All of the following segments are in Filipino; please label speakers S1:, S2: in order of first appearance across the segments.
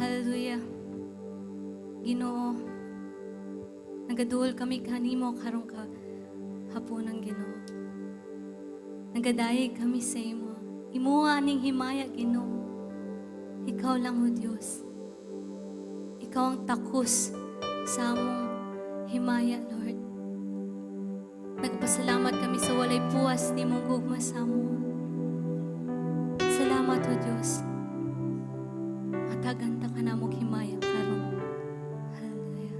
S1: Hallelujah. Ginoo, nagaduol kami kanimo karong hapunan Ginoo. Nagadayeg kami sa imo. Imuha ning himaya Ginoo. Ikaw lang o Diyos. Ikaw ang takos sa among himaya, Lord. Nagpasalamat kami sa walay puwas ni mong gugma sa amon. Salamat o Diyos. Mataganta ka na mong himaya karon. Hallelujah.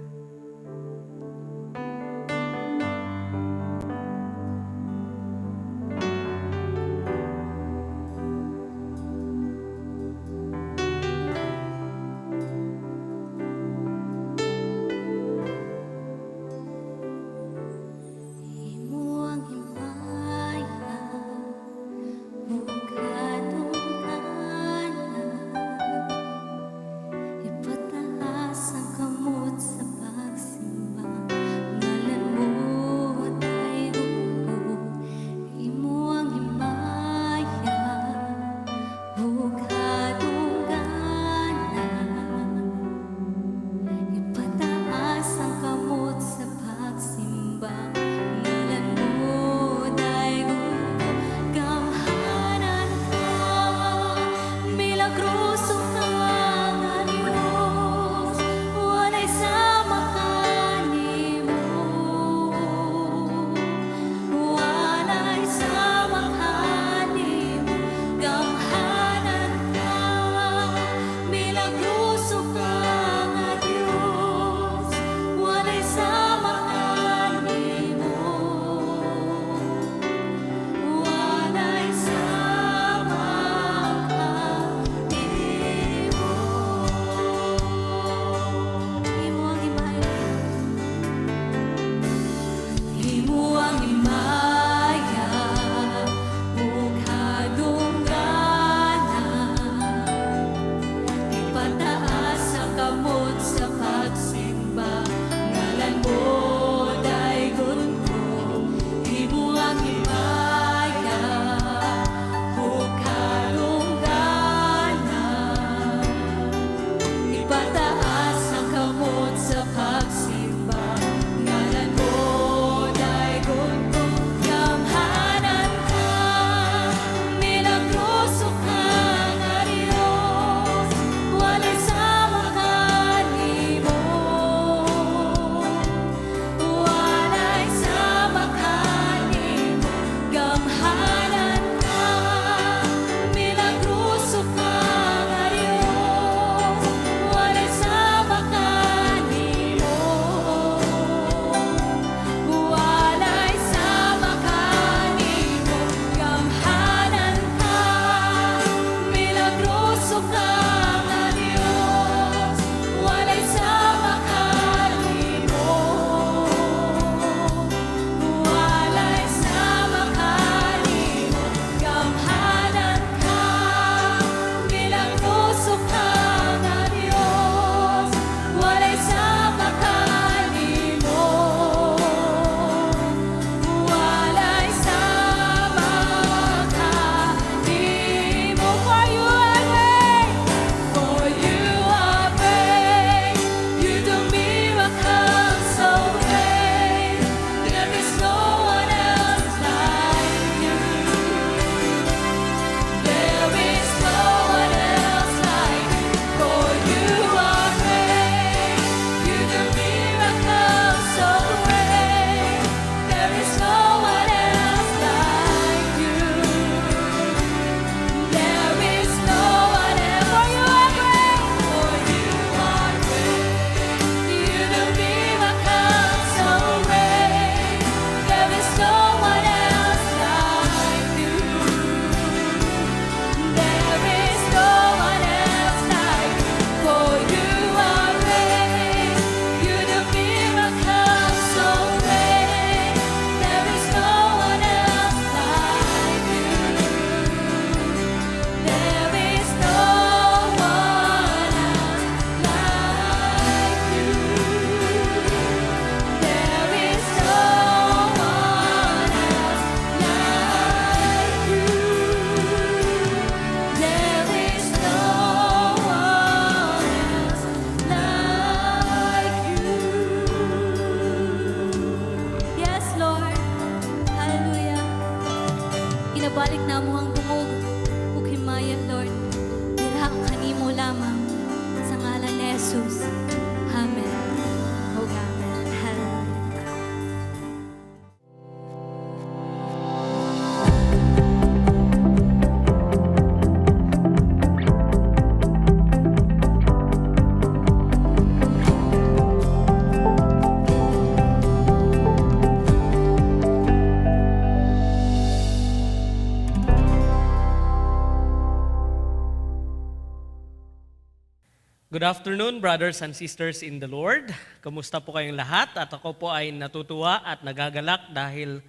S2: Good afternoon, brothers and sisters in the Lord. Kamusta po kayong lahat? At ako po ay natutuwa at nagagalak dahil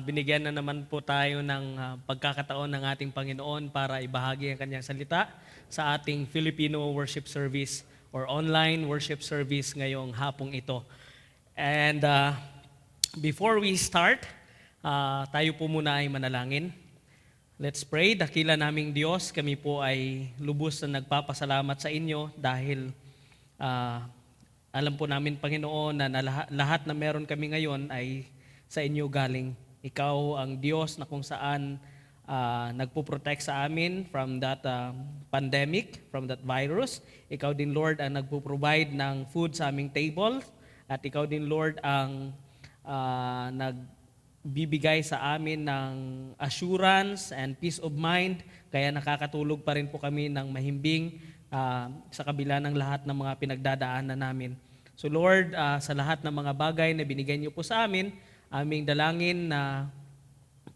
S2: binigyan na naman po tayo ng pagkakataon ng ating Panginoon para ibahagi ang kanyang salita sa ating Filipino worship service or online worship service ngayong hapong ito. And before we start, tayo po muna ay manalangin. Let's pray. Dakila naming Diyos, kami po ay lubos na nagpapasalamat sa inyo dahil alam po namin, Panginoon, na lahat na meron kami ngayon ay sa inyo galing. Ikaw ang Diyos na kung saan nagpo-protect sa amin from that pandemic, from that virus. Ikaw din, Lord, ang nagpo-provide ng food sa aming table. At ikaw din, Lord, ang nagbibigay sa amin ng assurance and peace of mind, kaya nakakatulog pa rin po kami ng mahimbing sa kabila ng lahat ng mga pinagdadaanan namin. So Lord, sa lahat ng mga bagay na binigay niyo po sa amin, aming dalangin na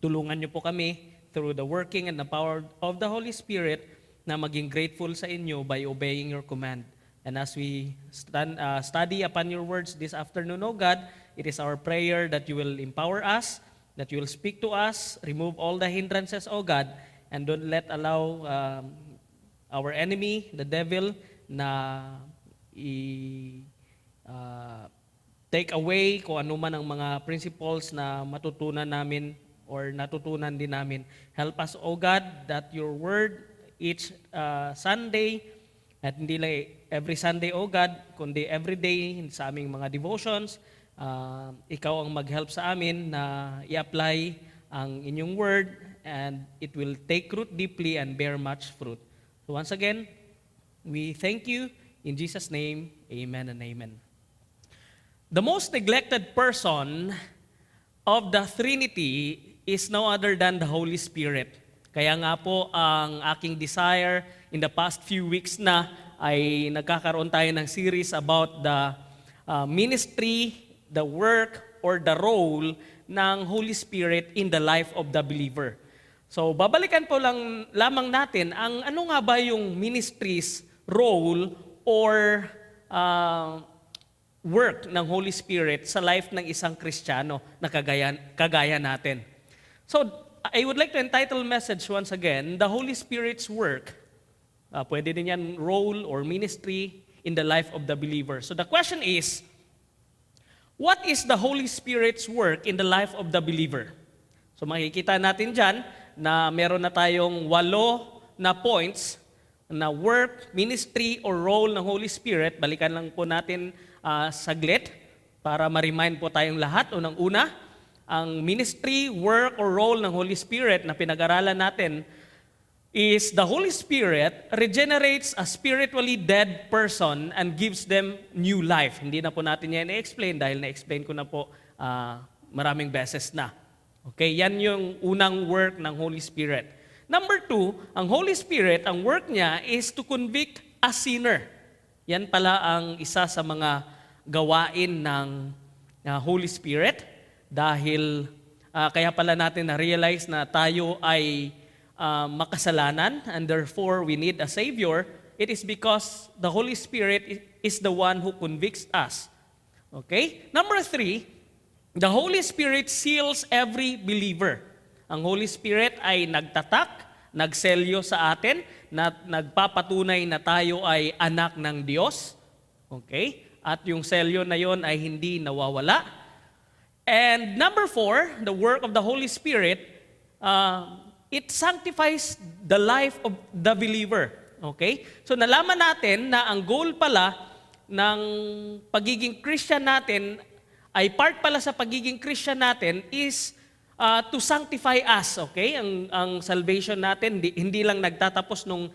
S2: tulungan niyo po kami through the working and the power of the Holy Spirit na maging grateful sa inyo by obeying your command. And as we study upon your words this afternoon, O God, it is our prayer that you will empower us, that you will speak to us, remove all the hindrances, O God, and don't allow our enemy, the devil, na take away kung ano man ang mga principles na matutunan namin or natutunan din namin. Help us, O God, that your word each Sunday, at hindi lang every Sunday, O God, kundi every day sa aming mga devotions, ikaw ang mag-help sa amin na i-apply ang inyong word and it will take root deeply and bear much fruit. So once again, we thank you. In Jesus' name, amen and amen. The most neglected person of the Trinity is no other than the Holy Spirit. Kaya nga po ang aking desire in the past few weeks na ay nagkakaroon tayo ng series about the ministry, the work, or the role ng Holy Spirit in the life of the believer. So babalikan po lamang natin ang ano nga ba yung ministry's role or work ng Holy Spirit sa life ng isang Kristiyano na kagaya natin. So I would like to entitle message once again, The Holy Spirit's Work. Pwede din yan role or ministry in the life of the believer. So the question is, what is the Holy Spirit's work in the life of the believer? So makikita natin dyan na meron na tayong 8 na points na work, ministry, or role ng Holy Spirit. Balikan lang po natin saglit para ma-remind po tayong lahat. Unang-una, ang ministry, work, or role ng Holy Spirit na pinag-aralan natin is the Holy Spirit regenerates a spiritually dead person and gives them new life. Hindi na po natin yan i-explain dahil na-explain ko na po maraming beses na. Okay, yan yung unang work ng Holy Spirit. Number 2, ang Holy Spirit, ang work niya is to convict a sinner. Yan pala ang isa sa mga gawain ng Holy Spirit. Dahil kaya pala natin na-realize na tayo ay makasalanan and therefore we need a Savior. It is because the Holy Spirit is the one who convicts us. Okay? Number 3, the Holy Spirit seals every believer. Ang Holy Spirit ay nagtatak, nagselyo sa atin, na nagpapatunay na tayo ay anak ng Diyos. Okay? At yung selyo na yon ay hindi nawawala. And number 4, the work of the Holy Spirit, it sanctifies the life of the believer. Okay? So nalaman natin na ang goal pala ng pagiging Christian natin, ay part pala sa pagiging Christian natin is to sanctify us. Okay? Ang salvation natin, hindi lang nagtatapos nung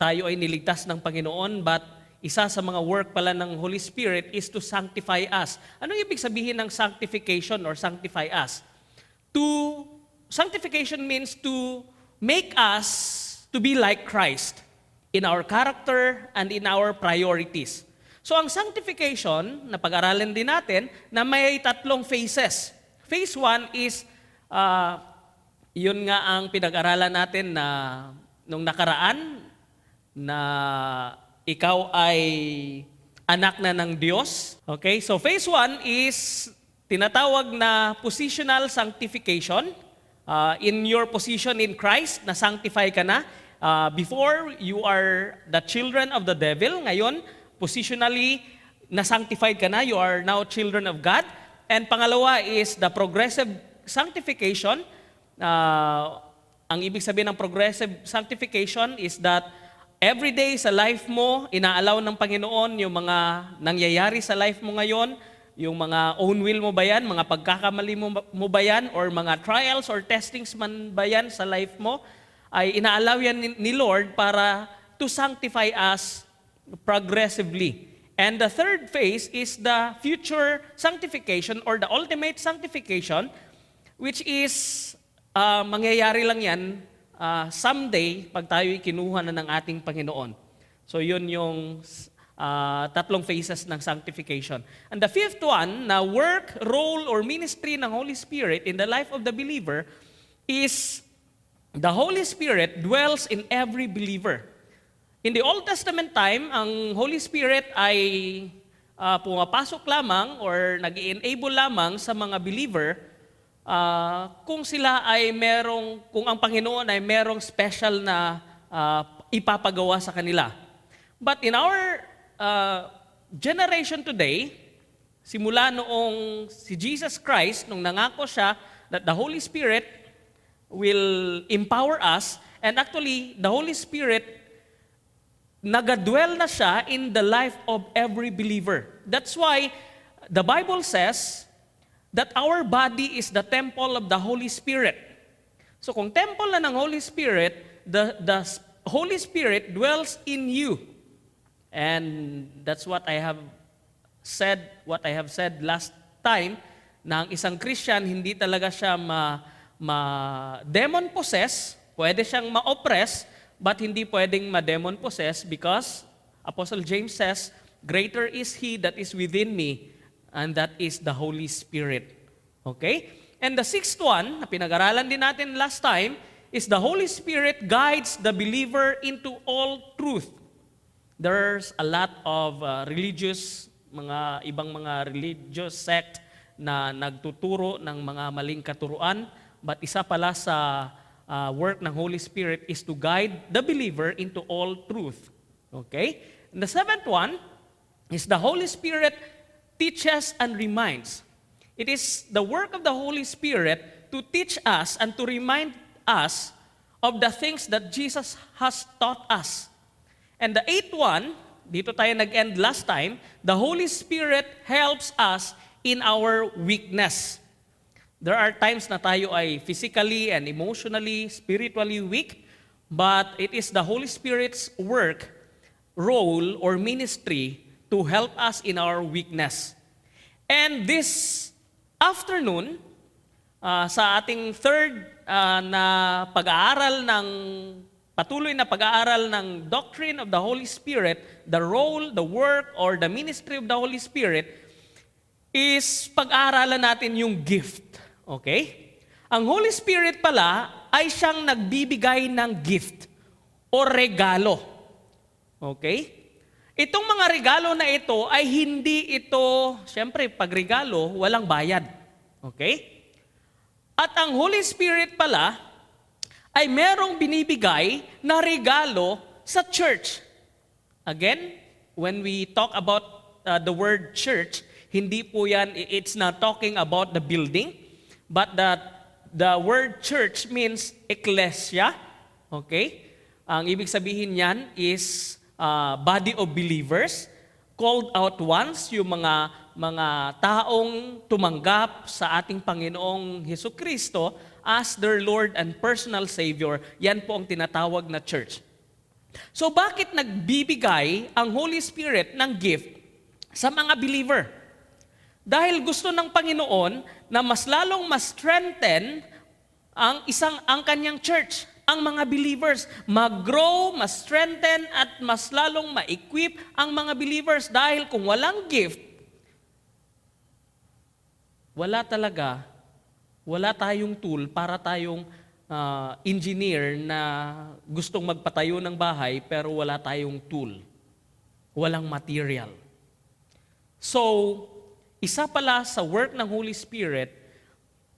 S2: tayo ay niligtas ng Panginoon, but isa sa mga work pala ng Holy Spirit is to sanctify us. Anong ibig sabihin ng sanctification or sanctify us? Sanctification means to make us to be like Christ in our character and in our priorities. So ang sanctification, na pag-aralan din natin, na may 3 phases. Phase 1 is, yun nga ang pinag-aralan natin na nung nakaraan, na ikaw ay anak na ng Diyos. Okay? So phase 1 is tinatawag na positional sanctification. In your position in Christ, na-sanctify ka na. Before, you are the children of the devil. Ngayon, positionally, na-sanctified ka na. You are now children of God. And pangalawa is the progressive sanctification. Ang ibig sabihin ng progressive sanctification is that every day sa life mo, inaalaw ng Panginoon yung mga nangyayari sa life mo ngayon, yung mga own will mo ba yan, mga pagkakamali mo ba yan, or mga trials or testings man ba yan sa life mo, ay inaalaw yan ni Lord para to sanctify us progressively. And the third phase is the future sanctification or the ultimate sanctification, which is mangyayari lang yan someday pag tayo'y kinuha na ng ating Panginoon. So yun yung tatlong phases ng sanctification. And the fifth one, na work, role, or ministry ng Holy Spirit in the life of the believer is the Holy Spirit dwells in every believer. In the Old Testament time, ang Holy Spirit ay pumapasok lamang or nag-i-enable lamang sa mga believer kung sila ay kung ang Panginoon ay merong special na ipapagawa sa kanila. But in our generation today, simula noong si Jesus Christ, nung nangako siya that the Holy Spirit will empower us, and actually, the Holy Spirit nagadwell na siya in the life of every believer. That's why the Bible says that our body is the temple of the Holy Spirit. So kung temple na ng Holy Spirit, the Holy Spirit dwells in you. And that's what I have said last time, na ang isang Christian, hindi talaga siya demon possess, pwede siyang ma-oppress, but hindi pwedeng ma-demon possess because Apostle James says, greater is He that is within me, and that is the Holy Spirit. Okay? And the sixth one, na pinag-aralan din natin last time, is the Holy Spirit guides the believer into all truth. There's a lot of ibang mga religious sect na nagtuturo ng mga maling katuruan, but isa pala sa work ng Holy Spirit is to guide the believer into all truth. Okay? And the seventh one is the Holy Spirit teaches and reminds. It is the work of the Holy Spirit to teach us and to remind us of the things that Jesus has taught us. And the eighth one, dito tayo nag-end last time, the Holy Spirit helps us in our weakness. There are times na tayo ay physically and emotionally, spiritually weak, but it is the Holy Spirit's work, role, or ministry to help us in our weakness. And this afternoon, sa ating third na pag-aaral patuloy na pag-aaral ng doctrine of the Holy Spirit, the role, the work, or the ministry of the Holy Spirit, is pag-aaralan natin yung gift. Okay? Ang Holy Spirit pala ay siyang nagbibigay ng gift o regalo. Okay? Itong mga regalo na ito ay hindi ito, siyempre pag regalo, walang bayad. Okay? At ang Holy Spirit pala ay merong binibigay na regalo sa church. Again, when we talk about the word church, hindi po yan, it's not talking about the building, but the word church means ecclesia. Okay? Ang ibig sabihin niyan is body of believers, called out ones, yung mga taong tumanggap sa ating Panginoong Hesukristo as their Lord and personal Savior. Yan po ang tinatawag na church. So bakit nagbibigay ang Holy Spirit ng gift sa mga believer? Dahil gusto ng Panginoon na mas lalong ma-strengthen ang kanyang church, ang mga believers, mag-grow, ma-strengthen, at mas lalong ma-equip ang mga believers. Dahil kung walang gift, wala tayong tool para tayong engineer na gustong magpatayo ng bahay pero wala tayong tool. walang material. So, isa pala sa work ng Holy Spirit,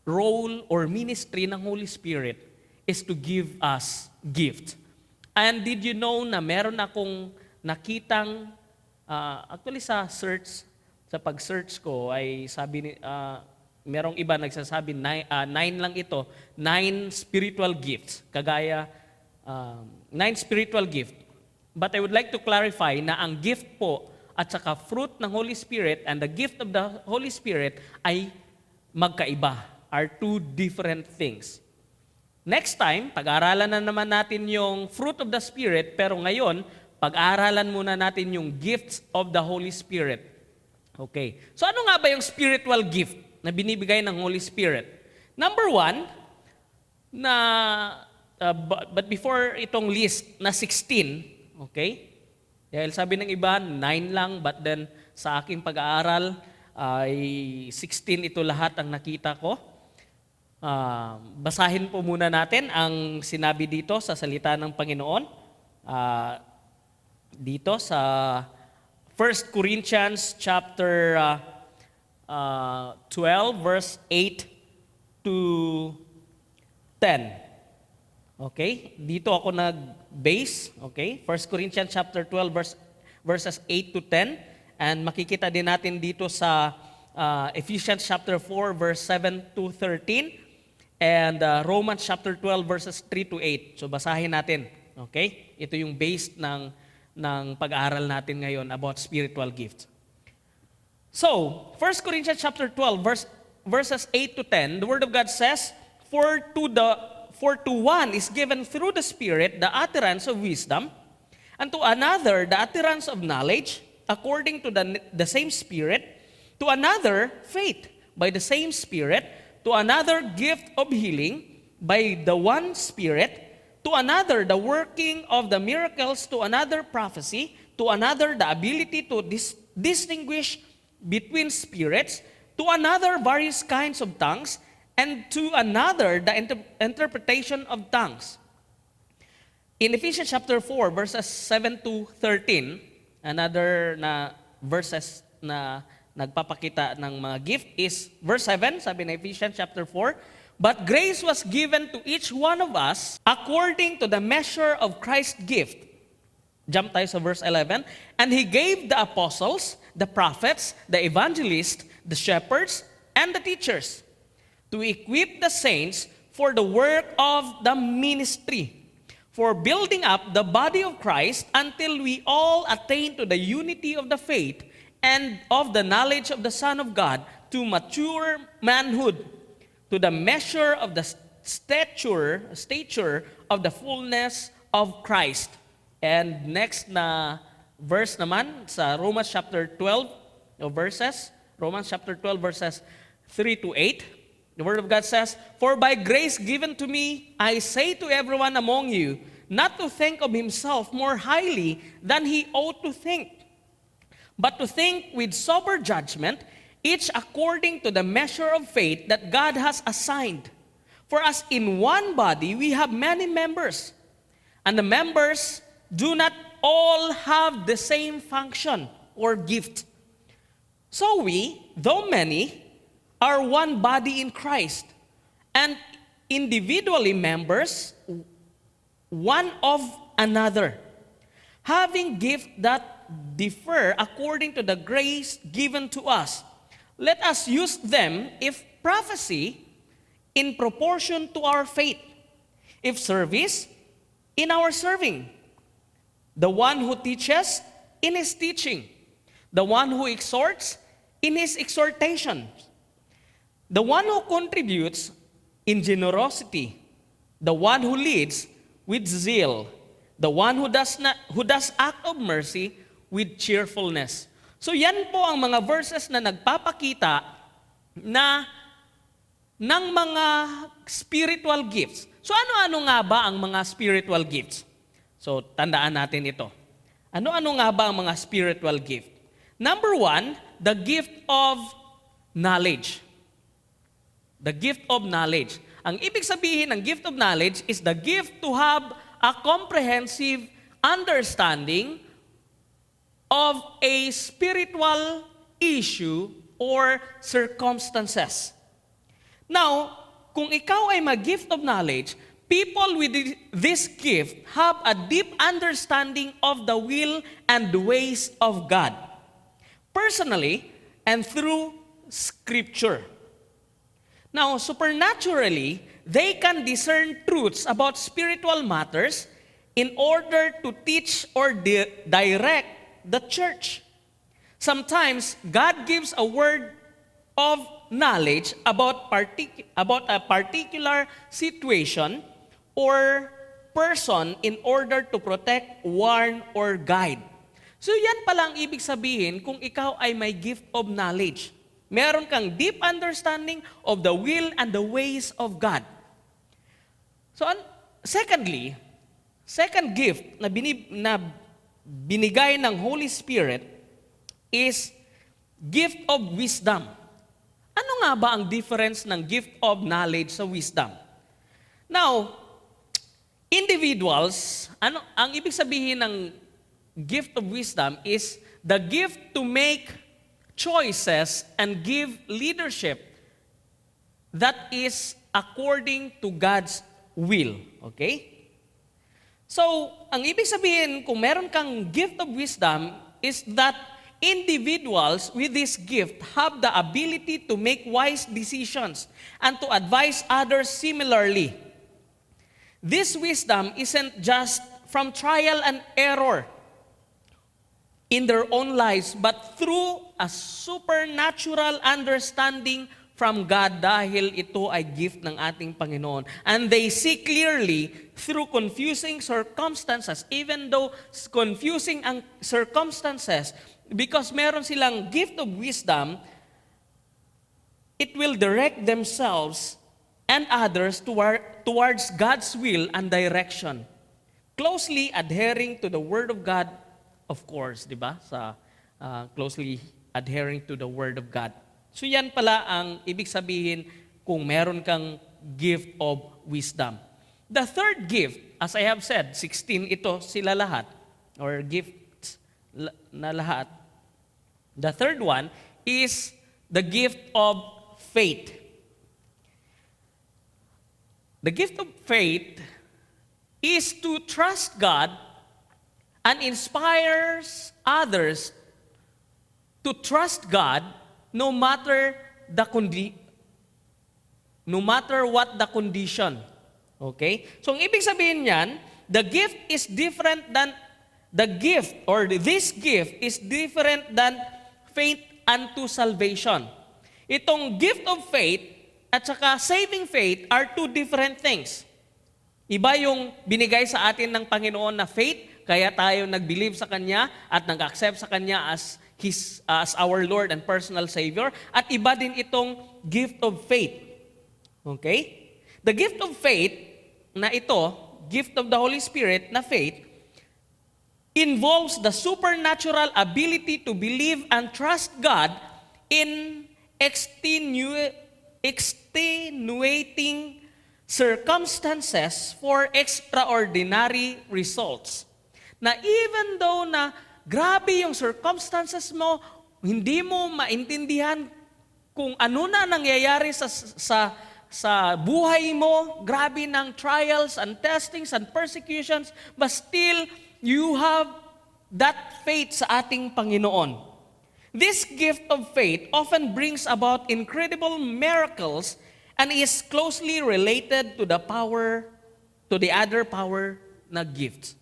S2: role or ministry ng Holy Spirit is to give us gift. And did you know na meron akong nakitang, actually sa pag-search ko ay sabi merong iba nagsasabi 9 lang ito, 9 spiritual gifts, kagaya 9 spiritual gift. But I would like to clarify na ang gift po at saka fruit ng Holy Spirit and the gift of the Holy Spirit ay magkaiba, are two different things. Next time, pag-aaralan na naman natin yung fruit of the Spirit, pero ngayon, pag-aaralan muna natin yung gifts of the Holy Spirit. Okay. So ano nga ba yung spiritual gift na binibigay ng Holy Spirit? Number 1, but before itong list na 16, okay? Dahil sabi ng iba, 9 lang, but then sa aking pag-aaral, ay 16 ito lahat ang nakita ko. Basahin po muna natin ang sinabi dito sa salita ng Panginoon. Dito sa 1 Corinthians chapter 12, verse 8 to 10. Okay? Dito ako nag-base. Okay? 1 Corinthians chapter 12, verses 8 to 10. And makikita din natin dito sa Ephesians chapter 4, verse 7 to 13. And Romans chapter 12, verses 3 to 8. So basahin natin. Okay? Ito yung base ng pag-aaral natin ngayon about spiritual gifts. So, 1 Corinthians chapter 12, verses 8 to 10, the Word of God says, For to one is given through the Spirit the utterance of wisdom, and to another the utterance of knowledge, according to the same Spirit, to another faith by the same Spirit, to another gift of healing by the one Spirit, to another the working of the miracles, to another prophecy, to another the ability to distinguish between spirits, to another various kinds of tongues, and to another the interpretation of tongues. In Ephesians chapter 4, verses 7 to 13, another na verses na nagpapakita ng mga gift is verse 7, sabi na Ephesians chapter 4, But grace was given to each one of us according to the measure of Christ's gift. Jump tayo sa verse 11. And He gave the apostles, the prophets, the evangelists, the shepherds, and the teachers to equip the saints for the work of the ministry, for building up the body of Christ until we all attain to the unity of the faith and of the knowledge of the Son of God, to mature manhood, to the measure of the stature of the fullness of Christ. And next na verse naman sa Romans chapter 12 verses, Romans chapter 12 verses 3 to 8. The Word of God says, For by grace given to me, I say to everyone among you, not to think of himself more highly than he ought to think, but to think with sober judgment, each according to the measure of faith that God has assigned. For as in one body we have many members, and the members do not all have the same function or gift. So we, though many, are one body in Christ, and individually members one of another, having gifts that differ according to the grace given to us. Let us use them. If prophecy, in proportion to our faith. If service, in our serving. The one who teaches, in his teaching. The one who exhorts, in his exhortation. The one who contributes, in generosity. The one who leads, with zeal. The one who does act of mercy, with cheerfulness. So yan po ang mga verses na nagpapakita na ng mga spiritual gifts. So ano-ano nga ba ang mga spiritual gifts? So tandaan natin ito. Ano-ano nga ba ang mga spiritual gift? Number 1, the gift of knowledge. The gift of knowledge. Ang ibig sabihin ng gift of knowledge is the gift to have a comprehensive understanding of a spiritual issue or circumstances. Now, kung ikaw ay mag-gift of knowledge, people with this gift have a deep understanding of the will and the ways of God, personally and through Scripture. Now, supernaturally, they can discern truths about spiritual matters in order to teach or direct the church. Sometimes, God gives a word of knowledge about a particular situation or person in order to protect, warn, or guide. So yan pala ang ibig sabihin kung ikaw ay may gift of knowledge. Meron kang deep understanding of the will and the ways of God. So secondly, second gift na binigay ng Holy Spirit is gift of wisdom. Ano nga ba ang difference ng gift of knowledge sa wisdom? Now, individuals, ang ibig sabihin ng gift of wisdom is the gift to make choices and give leadership that is according to God's will. Okay? So, ang ibig sabihin kung meron kang gift of wisdom is that individuals with this gift have the ability to make wise decisions and to advise others similarly. This wisdom isn't just from trial and error in their own lives, but through a supernatural understanding from God dahil ito ay gift ng ating Panginoon. And they see clearly through confusing circumstances, even though confusing ang circumstances, because meron silang gift of wisdom, it will direct themselves and others towards God's will and direction, closely adhering to the Word of God, of course, di ba? Closely adhering to the Word of God. So yan pala ang ibig sabihin kung meron kang gift of wisdom. The third gift, as I have said, 16 ito sila lahat, or gifts na lahat. The third one is the gift of faith. The gift of faith is to trust God and inspires others to trust God no matter what the condition. Okay? So ang ibig sabihin niyan, the gift is different than this gift is different than faith unto salvation. Itong gift of faith at saka saving faith are two different things. Iba yung binigay sa atin ng Panginoon na faith, kaya tayo nag-believe sa Kanya at nag-accept sa Kanya as our Lord and personal Savior. At iba din itong gift of faith. Okay? The gift of faith na ito, gift of the Holy Spirit na faith, involves the supernatural ability to believe and trust God in extenuating circumstances for extraordinary results. Na even though na grabe yung circumstances mo, hindi mo maintindihan kung ano na nangyayari sa buhay mo, grabe ng trials and testings and persecutions, but still, you have that faith sa ating Panginoon. This gift of faith often brings about incredible miracles and is closely related to the other power na gifts.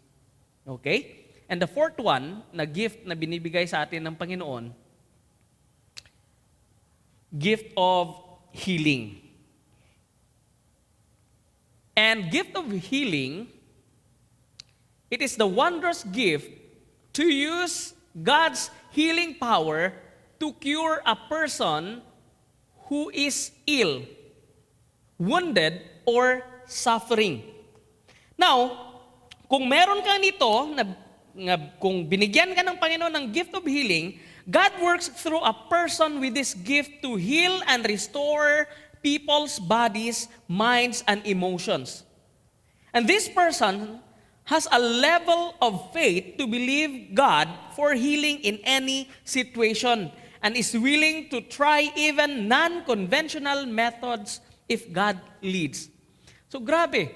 S2: Okay? And the fourth one, na gift na binibigay sa atin ng Panginoon, gift of healing. And gift of healing, it is the wondrous gift to use God's healing power to cure a person who is ill, wounded, or suffering. Now, kung meron ka nito, kung binigyan ka ng Panginoon ng gift of healing, God works through a person with this gift to heal and restore people's bodies, minds, and emotions. And this person has a level of faith to believe God for healing in any situation and is willing to try even non-conventional methods if God leads. So grabe,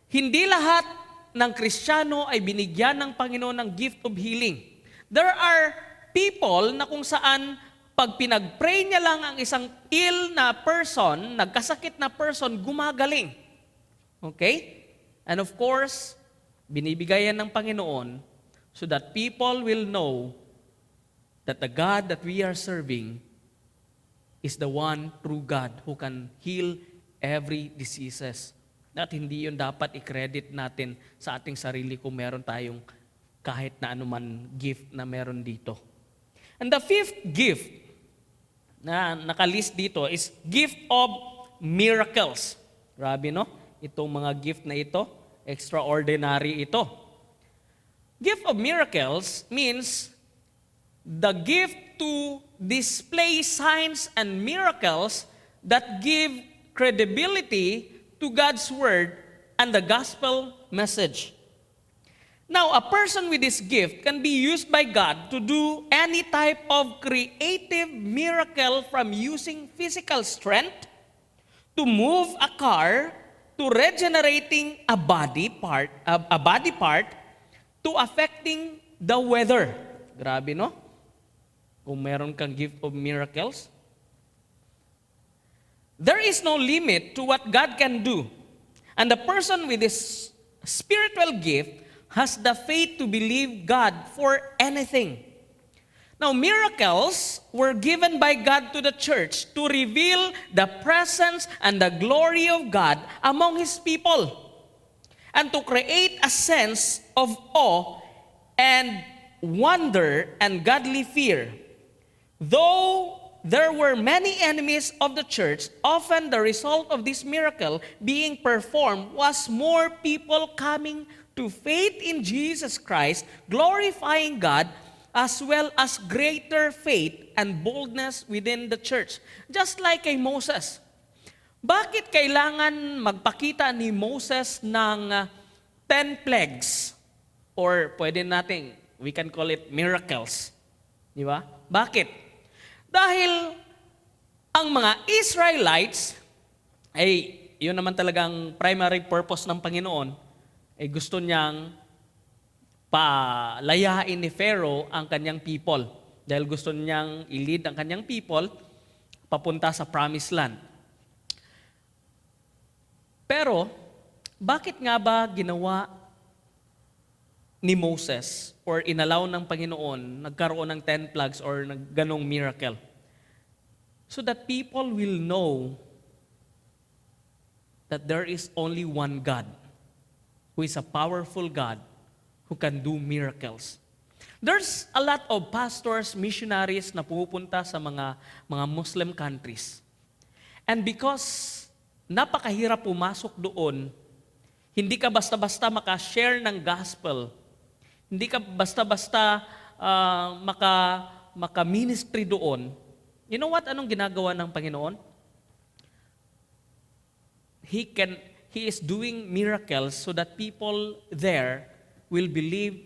S2: hindi lahat ng Kristiyano ay binigyan ng Panginoon ng gift of healing. There are people na kung saan pag pinag-pray niya lang ang isang ill na person, nagkasakit na person, gumagaling. Okay? And of course, binibigay yan ng Panginoon so that people will know that the God that we are serving is the one true God who can heal every diseases. At hindi yun dapat i-credit natin sa ating sarili kung meron tayong kahit na anuman gift na meron dito. And the fifth gift na nakalist dito is gift of miracles. Grabe, no? Itong mga gift na ito, extraordinary ito. Gift of miracles means the gift to display signs and miracles that give credibility to God's word and the gospel message. Now, a person with this gift can be used by God to do any type of creative miracle, from using physical strength to move a car, to regenerating a body part to affecting the weather. Grabe, no? Kung meron kang gift of miracles. There is no limit to what God can do. And the person with this spiritual gift has the faith to believe God for anything. Now, miracles were given by God to the church to reveal the presence and the glory of God among His people, and to create a sense of awe and wonder and godly fear. Though there were many enemies of the church, often the result of this miracle being performed was more people coming to faith in Jesus Christ, glorifying God, as well as greater faith and boldness within the church. Just like kay Moses. Bakit kailangan magpakita ni Moses ng 10 plagues? Or pwede natin, we can call it miracles. Di ba? Bakit? Dahil ang mga Israelites, ay yun naman talagang primary purpose ng Panginoon, ay gusto niyang palayain ni Pharaoh ang kanyang people. Dahil gusto niyang i-lead ang kanyang people papunta sa promised land. Pero, bakit nga ba ginawa ni Moses or inalaw ng Panginoon nagkaroon ng 10 plagues or ganong miracle? So that people will know that there is only one God who is a powerful God who can do miracles. There's a lot of pastors, missionaries na pupunta sa mga Muslim countries. And because napakahirap pumasok doon, hindi ka basta-basta maka-share ng gospel. Hindi ka basta-basta maka-ministry doon. You know what? Anong ginagawa ng Panginoon? He is doing miracles so that people there will believe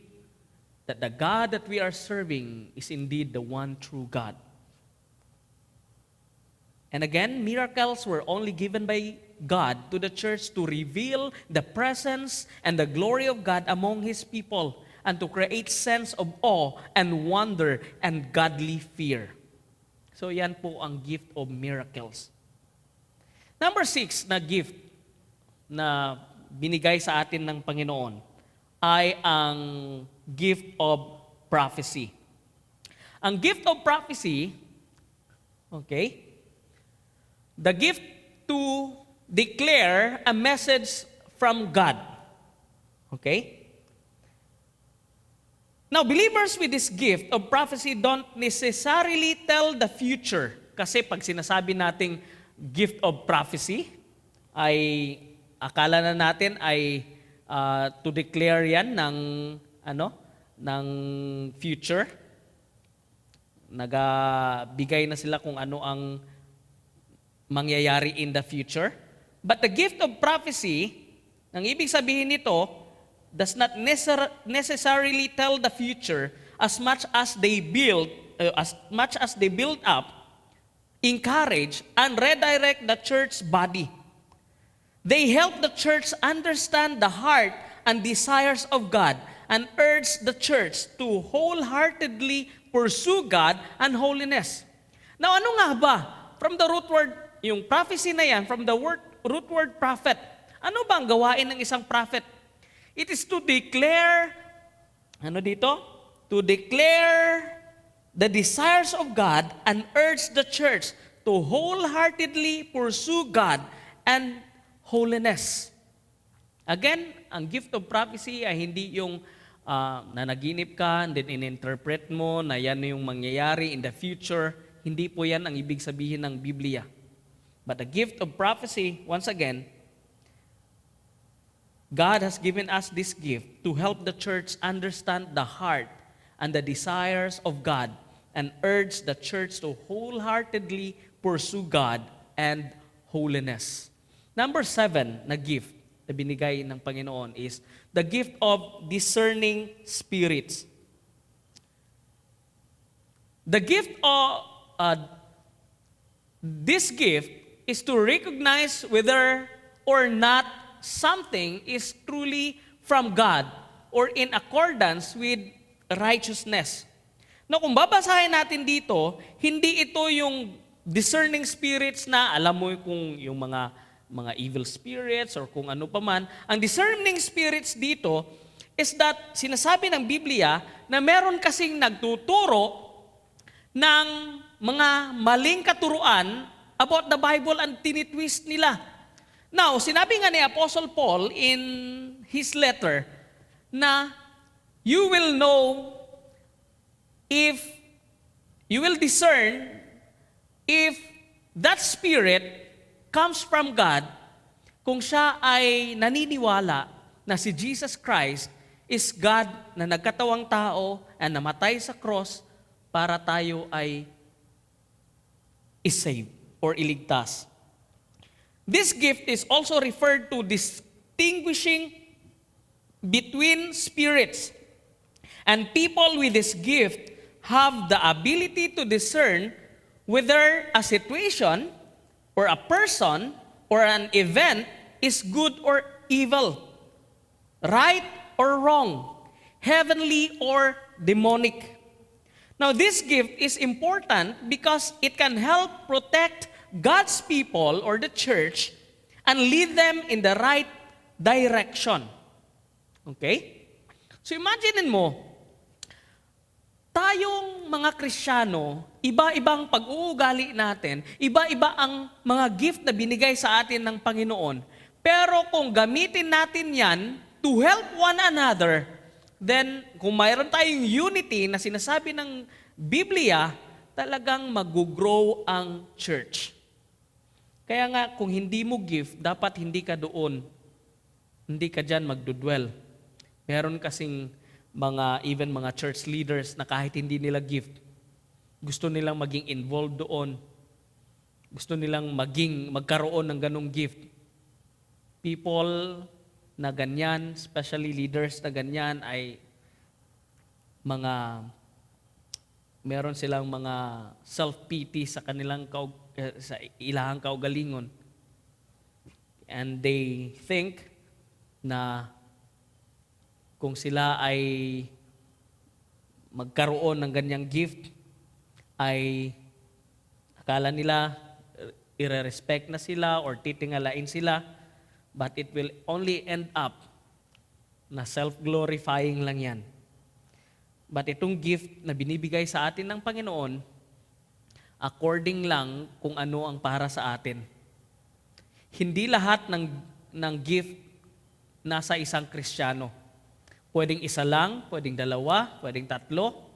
S2: that the God that we are serving is indeed the one true God. And again, miracles were only given by God to the church to reveal the presence and the glory of God among His people and to create sense of awe and wonder and godly fear. So yan po ang gift of miracles. Number 6 na gift na binigay sa atin ng Panginoon ay ang gift of prophecy. Ang gift of prophecy, okay, the gift to declare a message from God. Okay? Now, believers with this gift of prophecy don't necessarily tell the future. Kasi pag sinasabi nating gift of prophecy, ay akala na natin ay to declare yan ng future. Nagabigay na sila kung ano ang mangyayari in the future. But the gift of prophecy, ang ibig sabihin nito, does not necessarily tell the future as much as they build up, encourage, and redirect the church body. They help the church understand the heart and desires of God and urge the church to wholeheartedly pursue God and holiness. Now, ano nga ba? From the root word, yung prophecy na yan, from the root word prophet, ano ba ang gawain ng isang prophet? It is to declare, ano dito? To declare the desires of God and urge the church to wholeheartedly pursue God and holiness. Again, ang gift of prophecy ay hindi yung nanaginip ka, and then in-interpret mo na yan yung mangyayari in the future. Hindi po yan ang ibig sabihin ng Biblia. But the gift of prophecy, once again, God has given us this gift to help the church understand the heart and the desires of God and urge the church to wholeheartedly pursue God and holiness. Number 7 na gift na binigay ng Panginoon is the gift of discerning spirits. The gift of this gift is to recognize whether or not something is truly from God or in accordance with righteousness. Now, kung babasahin natin dito, hindi ito yung discerning spirits na alam mo kung yung mga evil spirits or kung ano pa man. Ang discerning spirits dito is that sinasabi ng Biblia na meron kasing nagtuturo ng mga maling katuruan about the Bible and tinitwist nila. Now, sinabi nga ni Apostle Paul in his letter na you will know if you will discern if that spirit comes from God kung siya ay naniniwala na si Jesus Christ is God na nagkatawang tao at namatay sa cross para tayo ay isave or iligtas. This gift is also referred to distinguishing between spirits. And people with this gift have the ability to discern whether a situation or a person or an event is good or evil, right or wrong, heavenly or demonic. Now, this gift is important because it can help protect God's people or the church and lead them in the right direction. Okay? So imagine mo, tayong mga Kristiyano, iba-ibang pag-uugali natin, iba-iba ang mga gift na binigay sa atin ng Panginoon. Pero kung gamitin natin yan to help one another, then kung mayroon tayong unity na sinasabi ng Biblia, talagang mag-grow ang church. Kaya nga, kung hindi mo gift, dapat hindi ka doon. Hindi ka dyan magdudwell. Meron kasing even mga church leaders na kahit hindi nila gift, gusto nilang maging involved doon. Gusto nilang magkaroon ng ganong gift. People na ganyan, especially leaders na ganyan, ay meron silang mga self-pity sa kanilang sa ilahang kaugalingon. And they think na kung sila ay magkaroon ng ganyang gift, ay akala nila ire-respect na sila or titingalain sila, but it will only end up na self-glorifying lang yan. But itong gift na binibigay sa atin ng Panginoon, according lang kung ano ang para sa atin. Hindi lahat ng gift nasa isang Kristiyano. Pwedeng isa lang, pwedeng dalawa, pwedeng tatlo,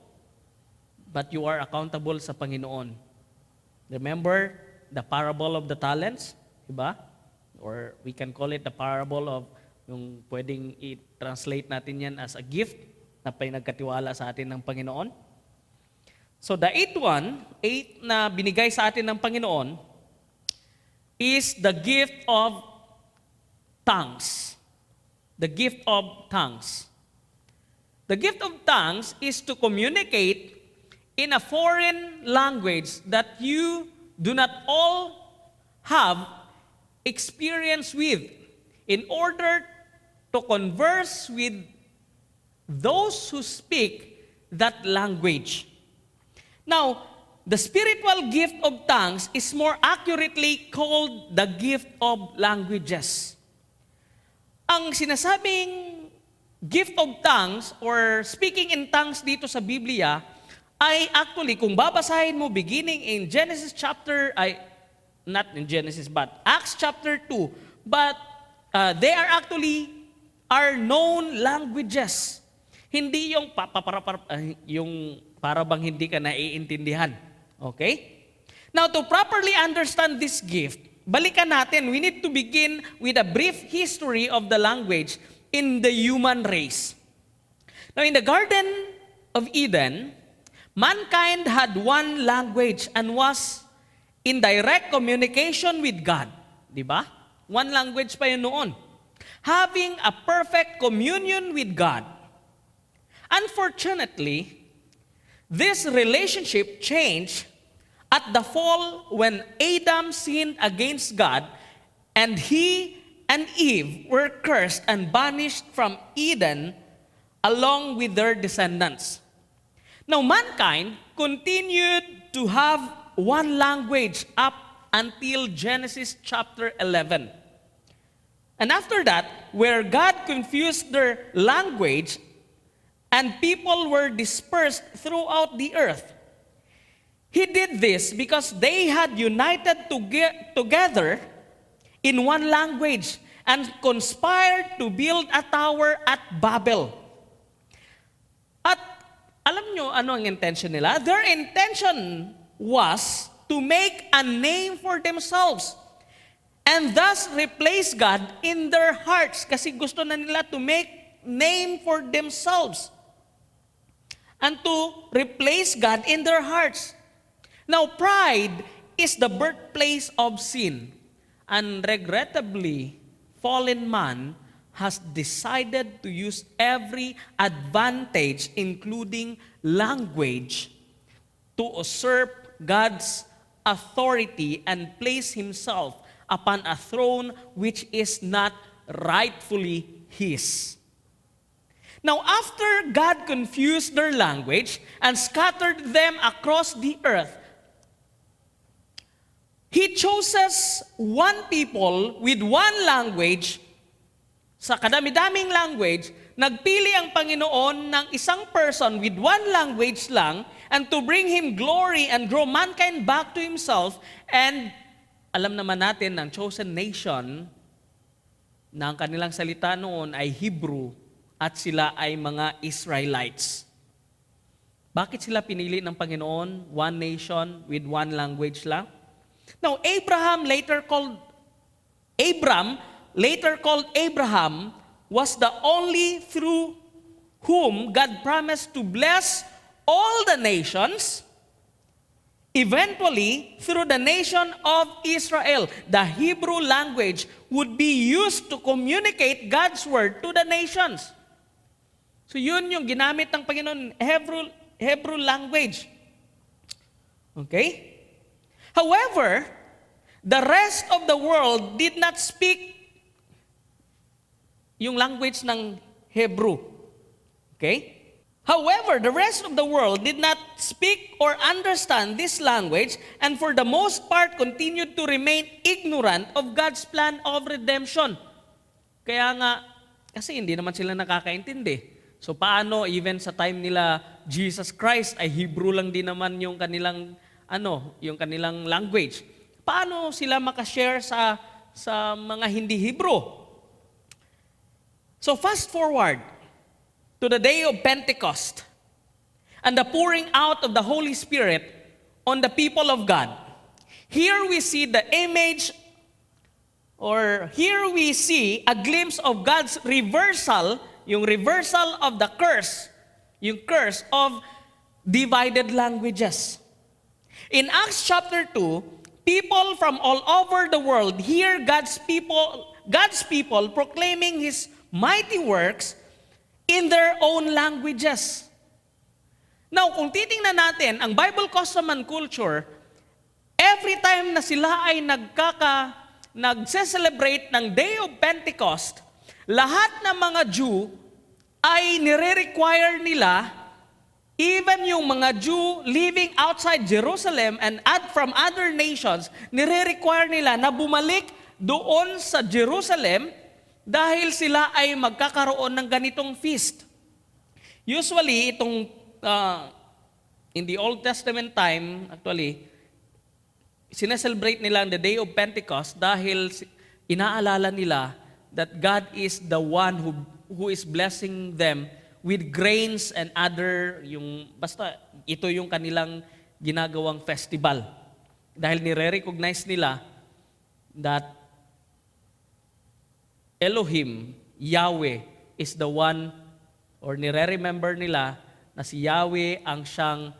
S2: but you are accountable sa Panginoon. Remember the parable of the talents, diba? Or we can call it the parable of, yung pwedeng i-translate natin yan as a gift na pinagkatiwala sa atin ng Panginoon. So the eighth na binigay sa atin ng Panginoon is the gift of tongues. the gift of tongues. The gift of tongues is to communicate in a foreign language that you do not all have experience with in order to converse with those who speak that language. Now, the spiritual gift of tongues is more accurately called the gift of languages. Ang sinasabing gift of tongues or speaking in tongues dito sa Biblia ay actually, kung babasahin mo beginning in Genesis chapter, not in Genesis but Acts chapter 2, but they are actually are known languages. Hindi yung yung para bang hindi ka naiintindihan. Okay? Now, to properly understand this gift, balikan natin, we need to begin with a brief history of the language in the human race. Now, in the Garden of Eden, mankind had one language and was in direct communication with God. Di ba? One language pa yun noon. Having a perfect communion with God. Unfortunately, this relationship changed at the fall when Adam sinned against God and he and Eve were cursed and banished from Eden along with their descendants. Now, mankind continued to have one language up until Genesis chapter 11. And after that, where God confused their language and people were dispersed throughout the earth, He did this because they had united together in one language and conspired to build a tower at Babel. At alam nyo ano ang intention nila? Their intention was to make a name for themselves and thus replace God in their hearts kasi gusto na nila to make name for themselves and to replace God in their hearts. Now, pride is the birthplace of sin. And regrettably, fallen man has decided to use every advantage, including language, to usurp God's authority and place himself upon a throne which is not rightfully his. Now, after God confused their language and scattered them across the earth, He chooses one people with one language. Sa kadami-daming language, nagpili ang Panginoon ng isang person with one language lang and to bring Him glory and draw mankind back to Himself. And alam naman natin ng chosen nation na ang kanilang salita noon ay Hebrew at sila ay mga Israelites. Bakit sila pinili ng Panginoon? One nation with one language lang? Now, Abram later called Abraham was the only through whom God promised to bless all the nations, eventually through the nation of Israel. The Hebrew language would be used to communicate God's word to the nations. So yun yung ginamit ng Panginoon, Hebrew language. Okay? However, the rest of the world did not speak yung language ng Hebrew. Okay? However, the rest of the world did not speak or understand this language and for the most part continued to remain ignorant of God's plan of redemption. Kaya nga, kasi hindi naman sila nakakaintindi. So paano even sa time nila Jesus Christ ay Hebrew lang din naman yung kanilang yung kanilang language. Paano sila makashare sa mga hindi Hebrew? So fast forward to the day of Pentecost and the pouring out of the Holy Spirit on the people of God. Here we see the image, or here we see a glimpse of God's reversal, yung reversal of the curse, yung curse of divided languages. In Acts chapter 2, people from all over the world hear God's people proclaiming His mighty works in their own languages. Now, kung titingnan natin, ang Bible custom and culture, every time na sila ay nagse-celebrate ng Day of Pentecost, lahat ng mga Jew ay nire-require nila, even yung mga Jew living outside Jerusalem and from other nations, nire-require nila na bumalik doon sa Jerusalem dahil sila ay magkakaroon ng ganitong feast. Usually, itong in the Old Testament time, actually, sineselebrate nila ang the Day of Pentecost dahil inaalala nila that God is the one who is blessing them with grains and other, ito yung kanilang ginagawang festival. Dahil nire-recognize nila that Elohim, Yahweh, is the one, or nire-remember nila na si Yahweh ang siyang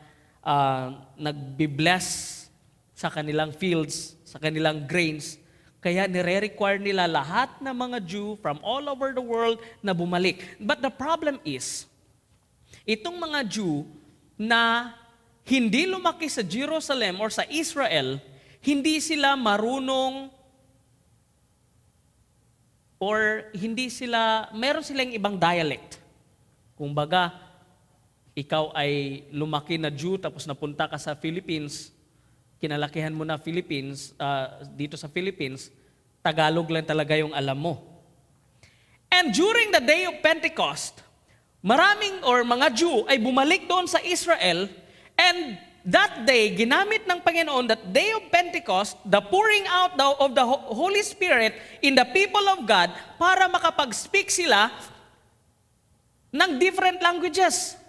S2: nagbi-bless sa kanilang fields, sa kanilang grains. Kaya nire-require nila lahat ng mga Jew from all over the world na bumalik. But the problem is, itong mga Jew na hindi lumaki sa Jerusalem or sa Israel, hindi sila marunong or meron silang ibang dialect. Kumbaga, ikaw ay lumaki na Jew tapos napunta ka sa Philippines, kinalakihan mo na Philippines, dito sa Philippines, Tagalog lang talaga yung alam mo. And during the Day of Pentecost, mga Jew ay bumalik doon sa Israel, and that day, ginamit ng Panginoon, that Day of Pentecost, the pouring out of the Holy Spirit in the people of God para makapag-speak sila ng different languages.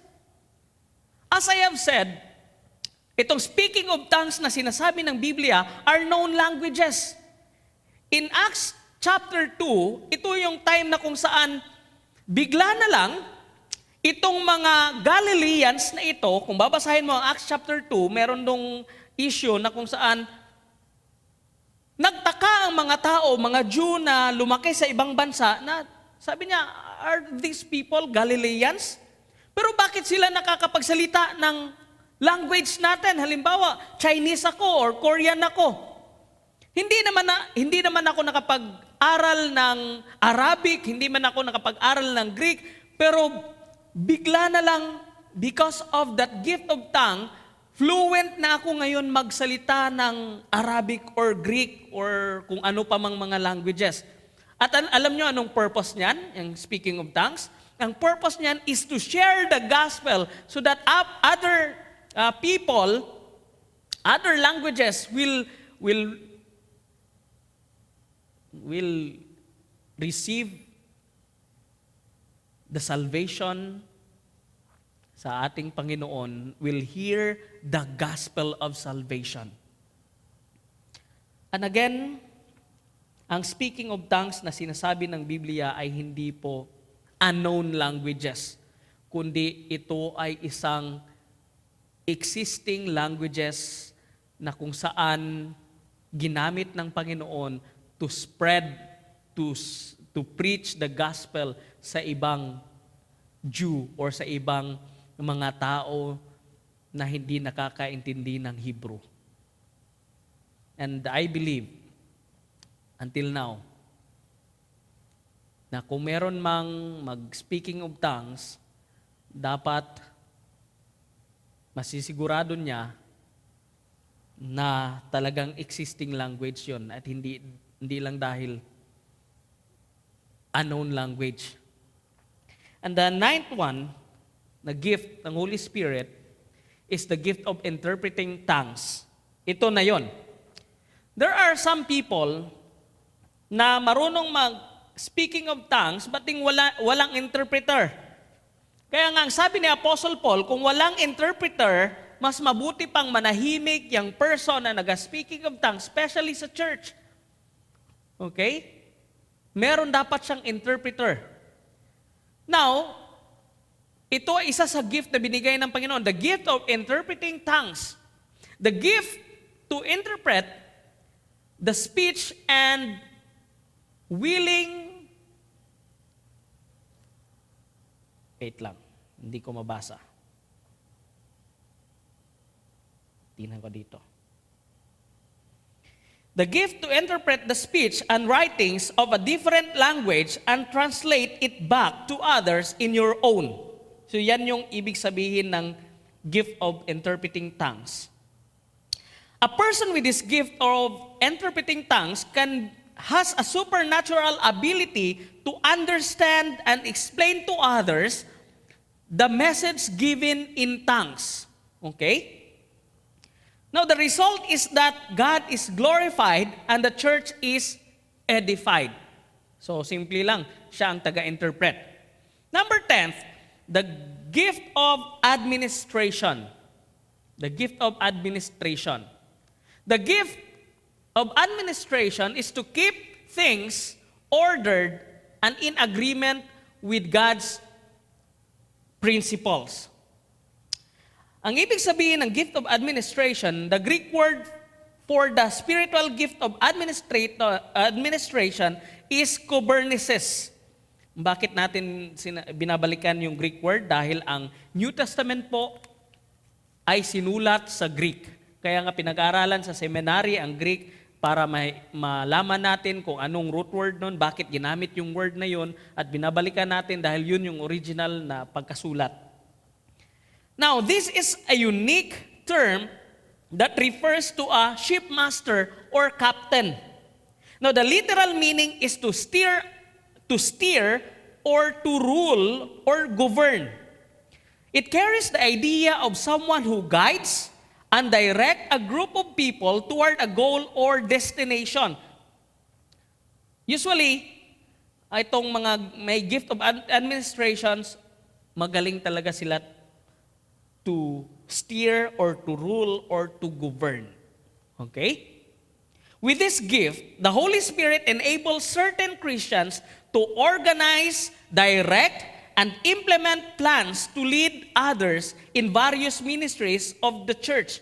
S2: As I have said, itong speaking of tongues na sinasabi ng Biblia are known languages. In Acts chapter 2, ito yung time na kung saan bigla na lang itong mga Galileans na ito, kung babasahin mo ang Acts chapter 2, meron dong issue na kung saan nagtaka ang mga tao, mga Jew na lumaki sa ibang bansa, na sabi niya, are these people Galileans? Pero bakit sila nakakapagsalita ng language natin? Halimbawa, Chinese ako or Korean ako. Hindi naman ako nakapag-aral ng Arabic, hindi man ako nakapag-aral ng Greek, pero bigla na lang, because of that gift of tongue, fluent na ako ngayon magsalita ng Arabic or Greek or kung ano pa mang mga languages. At alam nyo anong purpose niyan, yung speaking of tongues? Ang purpose niyan is to share the gospel so that other people, other languages will receive the salvation sa ating Panginoon, will hear the gospel of salvation. And again, ang speaking of tongues na sinasabi ng Biblia ay hindi po unknown languages, kundi ito ay isang existing languages na kung saan ginamit ng Panginoon to spread, to preach the gospel sa ibang Jew or sa ibang mga tao na hindi nakakaintindi ng Hebrew. And I believe, until now, na kung meron mang mag-speaking of tongues, dapat masisigurado niya na talagang existing language yon at hindi lang dahil unknown language. And the ninth one, na gift ng Holy Spirit, is the gift of interpreting tongues. Ito na yon. There are some people na marunong speaking of tongues, bating walang interpreter. Kaya nga, ang sabi ni Apostle Paul, kung walang interpreter, mas mabuti pang manahimik yung person na nag-speaking of tongues, especially sa church. Okay? Meron dapat siyang interpreter. Now, ito ay isa sa gift na binigay ng Panginoon, the gift of interpreting tongues. The gift to interpret the speech and willing Wait lang, hindi ko mabasa. Tingnan ko dito. The gift to interpret the speech and writings of a different language and translate it back to others in your own. So yan yung ibig sabihin ng gift of interpreting tongues. A person with this gift of interpreting tongues has a supernatural ability to understand and explain to others the message given in tongues. Okay? Now, the result is that God is glorified and the church is edified. So, simple lang, siya ang taga-interpret. Number 10, the gift of administration. The gift of administration. The gift of administration is to keep things ordered and in agreement with God's principles. Ang ibig sabihin ng gift of administration, the Greek word for the spiritual gift of administration is kubernesis. Bakit natin binabalikan yung Greek word? Dahil ang New Testament po ay sinulat sa Greek. Kaya nga pinag-aralan sa seminary ang Greek para malaman natin kung anong root word nun, bakit ginamit yung word na yun, at binabalikan natin dahil yun yung original na pagkasulat. Now, this is a unique term that refers to a shipmaster or captain. Now, the literal meaning is to steer or to rule or govern. It carries the idea of someone who guides and direct a group of people toward a goal or destination. Usually, itong mga may gift of administrations, magaling talaga sila to steer or to rule or to govern. Okay? With this gift, the Holy Spirit enables certain Christians to organize, direct, and implement plans to lead others in various ministries of the church.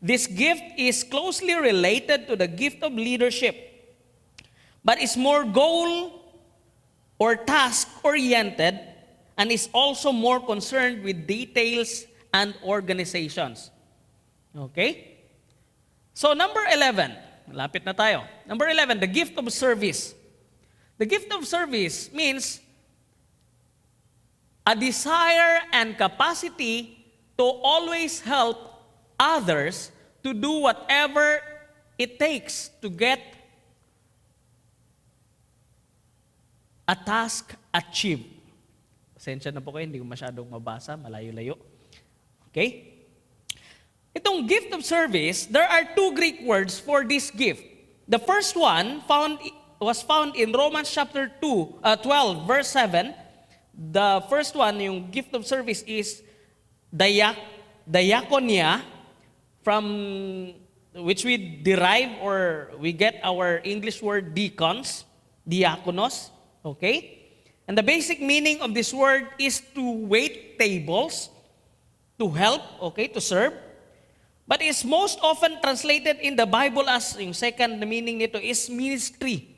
S2: This gift is closely related to the gift of leadership, but is more goal or task-oriented and is also more concerned with details and organizations. Okay? So number 11, malapit na tayo. Number 11, the gift of service. The gift of service means a desire and capacity to always help others to do whatever it takes to get a task achieved. Pasensya na po kayo, hindi ko masyadong mabasa, malayo-layo. Okay? Itong gift of service, there are two Greek words for this gift. The first one was found in Romans chapter 12, verse 7. The first one, yung gift of service is diakonia, from which we derive or we get our English word deacons, diakonos, okay? And the basic meaning of this word is to wait tables, to help, okay, to serve. But it's most often translated in the Bible as, yung second meaning nito is ministry.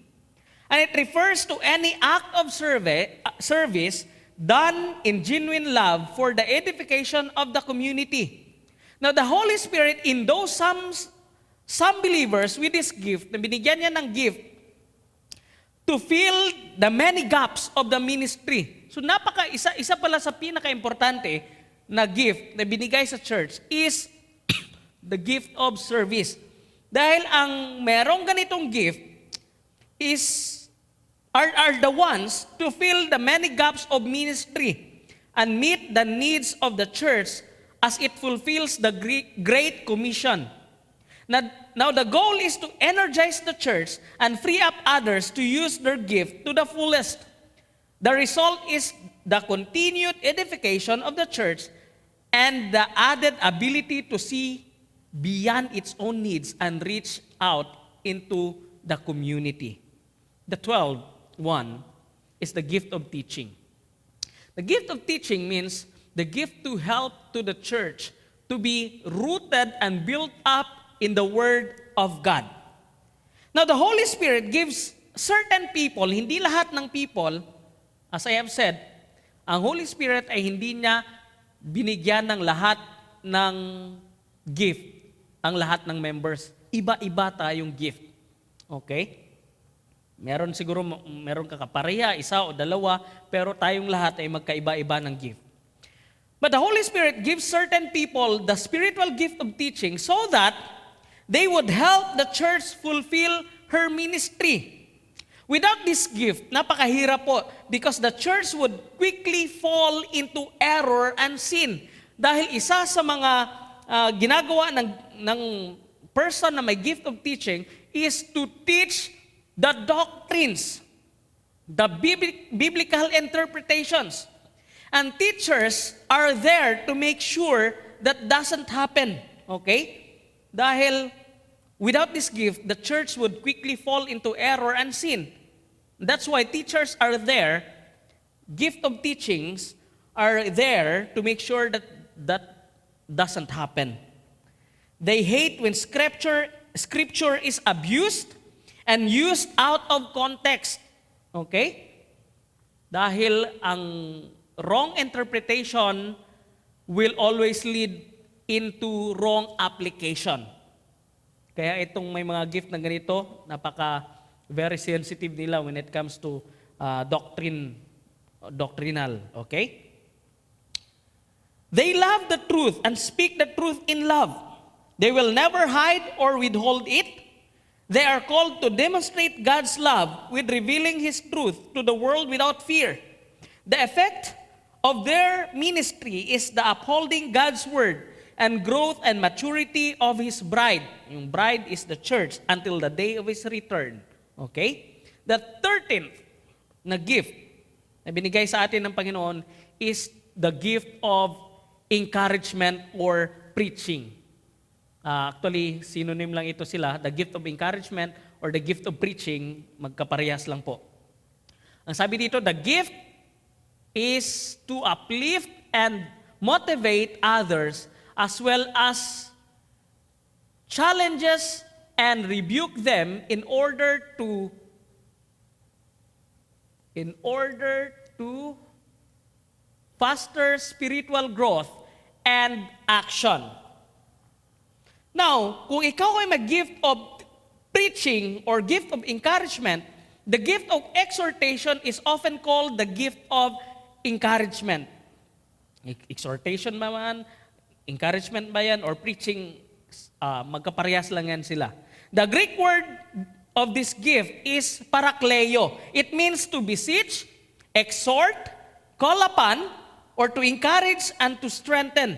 S2: And it refers to any act of service done in genuine love for the edification of the community. Now, the Holy Spirit in those some believers with this gift, na binigyan niya ng gift to fill the many gaps of the ministry. So, isa pala sa pinaka-importante na gift na binigay sa church is the gift of service. Dahil ang merong ganitong gift are the ones to fill the many gaps of ministry and meet the needs of the church as it fulfills the Great Commission. Now, the goal is to energize the church and free up others to use their gift to the fullest. The result is the continued edification of the church and the added ability to see beyond its own needs and reach out into the community. The 12th one is the gift of teaching. The gift of teaching means the gift to help to the church to be rooted and built up in the Word of God. Now, the Holy Spirit gives certain people, hindi lahat ng people, as I have said, Ang Holy Spirit ay hindi niya binigyan ng lahat ng gift, ang lahat ng members. Iba-iba tayong gift. Okay? Meron ka kapareha, isa o dalawa, pero tayong lahat ay magkaiba-iba ng gift. But the Holy Spirit gives certain people the spiritual gift of teaching so that they would help the church fulfill her ministry. Without this gift, napakahirap po because the church would quickly fall into error and sin. Dahil isa sa mga ginagawa ng person na may gift of teaching is to teach the doctrines, the biblical interpretations. And teachers are there to make sure that doesn't happen. Okay? Dahil without this gift, the church would quickly fall into error and sin. That's why teachers are there, gift of teachings are there to make sure that that doesn't happen. They hate when scripture is abused and used out of context. Okay? Dahil ang wrong interpretation will always lead into wrong application. Kaya itong may mga gift na ganito, very sensitive nila when it comes to doctrinal. Okay? They love the truth and speak the truth in love. They will never hide or withhold it. They are called to demonstrate God's love with revealing His truth to the world without fear. The effect of their ministry is the upholding God's word and growth and maturity of His bride. Yung bride is the church until the day of His return. Okay? The 13th na gift na binigay sa atin ng Panginoon is the gift of encouragement or preaching. Actually, synonym lang ito sila. The gift of encouragement or the gift of preaching, magkaparehas lang po. Ang sabi dito, the gift is to uplift and motivate others as well as challenges and rebuke them in order to foster spiritual growth and action. Now, kung ikaw ay mag-gift of preaching or gift of encouragement, the gift of exhortation is often called the gift of encouragement. Exhortation ba man, encouragement ba yan, or preaching, magkaparehas lang yan sila. The Greek word of this gift is parakleo. It means to beseech, exhort, call upon, or to encourage and to strengthen.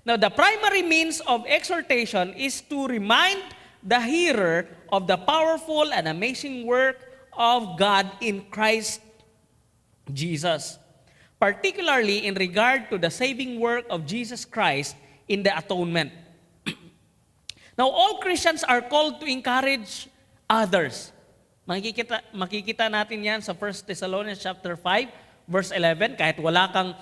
S2: Now, the primary means of exhortation is to remind the hearer of the powerful and amazing work of God in Christ Jesus, particularly in regard to the saving work of Jesus Christ in the atonement. Now, all Christians are called to encourage others. Makikita natin yan sa 1 Thessalonians chapter 5, verse 11, kahit wala kang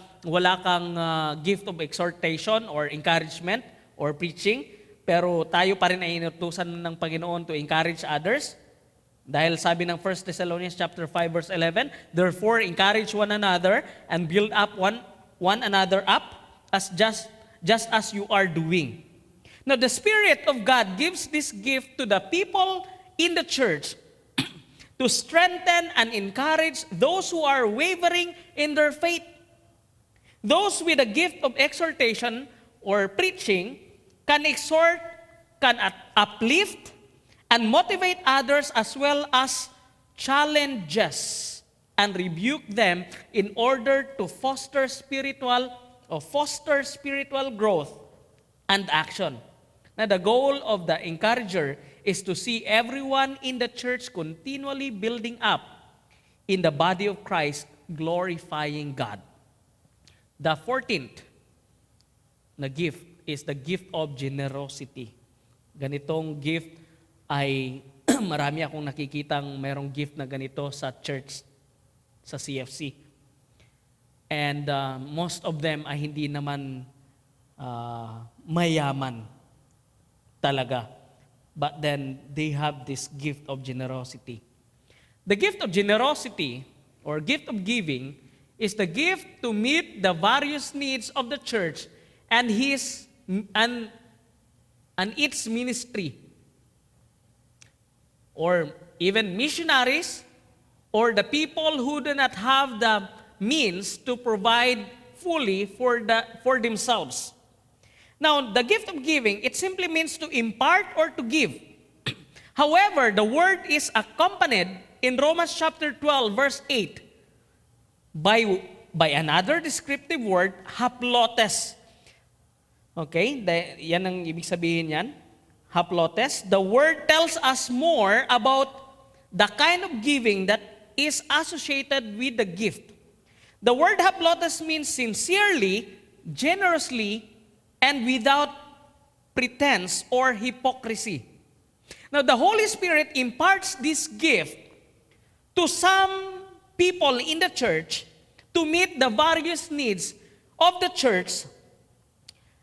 S2: gift of exhortation or encouragement or preaching, pero tayo pa rin ay inutusan ng Panginoon to encourage others. Dahil sabi ng 1 Thessalonians chapter 5, verse 11, therefore encourage one another and build up one another up as just as you are doing. Now, the Spirit of God gives this gift to the people in the church to strengthen and encourage those who are wavering in their faith. Those with a gift of exhortation or preaching can exhort, can uplift, and motivate others as well as challenges and rebuke them in order to foster spiritual growth and action. Now, the goal of the encourager is to see everyone in the church continually building up in the body of Christ, glorifying God. The 14th na gift is the gift of generosity. Ganitong gift ay marami akong nakikitang mayroong gift na ganito sa church, sa CFC. And most of them ay hindi naman mayaman talaga. But then they have this gift of generosity. The gift of generosity or gift of giving is the gift to meet the various needs of the church and and its ministry, or even missionaries, or the people who do not have the means to provide fully for themselves. Now, the gift of giving, it simply means to impart or to give. However, the word is accompanied in Romans chapter 12, verse 8, by another descriptive word, haplotes. Okay, yan ang ibig sabihin yan. Haplotes. The word tells us more about the kind of giving that is associated with the gift. The word haplotes means sincerely, generously, and without pretense or hypocrisy. Now, the Holy Spirit imparts this gift to some people in the church to meet the various needs of the church